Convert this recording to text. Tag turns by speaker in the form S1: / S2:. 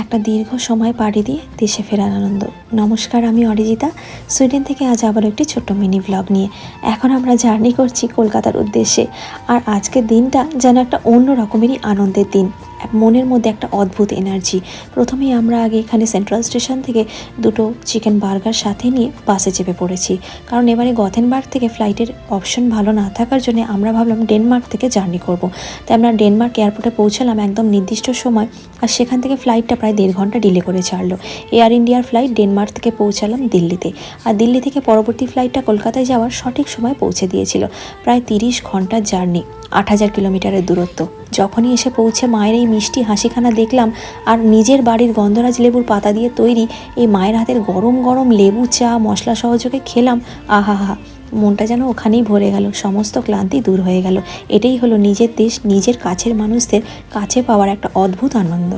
S1: একটা দীর্ঘ সময় পাড়ি দিয়ে দেশে ফেরার আনন্দ। নমস্কার, আমি অরিজিতা, সুইডেন থেকে আজ আবার একটি ছোট্ট মিনি ব্লগ নিয়ে। এখন আমরা জার্নি করছি কলকাতার উদ্দেশ্যে। আর আজকের দিনটা যেন একটা অন্য রকমেরই আনন্দের দিন। মনের মধ্যে একটা অদ্ভুত এনার্জি। প্রথমেই আমরা আগে এখানে সেন্ট্রাল স্টেশন থেকে দুটো চিকেন বার্গার সাথে নিয়ে বাসে চেপে পড়েছি, কারণ এবারে গথেনবার্গ থেকে ফ্লাইটের অপশন ভালো না থাকার জন্য আমরা ভাবলাম ডেনমার্ক থেকে জার্নি করব। তাই আমরা ডেনমার্ক এয়ারপোর্টে পৌঁছালাম একদম নির্দিষ্ট সময়, আর সেখান থেকে ফ্লাইটটা প্রায় 1.5 ঘন্টা ডিলে করে ছাড়লো। এয়ার ইন্ডিয়ার ফ্লাইট ডেনমার্ক থেকে পৌঁছালাম দিল্লিতে, আর দিল্লি থেকে পরবর্তী ফ্লাইটটা কলকাতায় যাওয়ার সঠিক সময় পৌঁছে দিয়েছিল। প্রায় 30 ঘন্টার জার্নি, 8000 কিলোমিটারের দূরত্ব। যখনই এসে পৌঁছে মায়ের এই মিষ্টি হাসিখানা দেখলাম, আর নিজের বাড়ির গন্ধরাজ লেবুর পাতা দিয়ে তৈরি এই মায়ের হাতের গরম গরম লেবু চা মশলা সহযোগে খেলাম, আহা, মনটা যেন ওখানেই ভরে গেল, সমস্ত ক্লান্তি দূর হয়ে গেল। এটাই হলো নিজের দেশ, নিজের কাছের মানুষদের কাছে পাওয়ার একটা অদ্ভুত আনন্দ।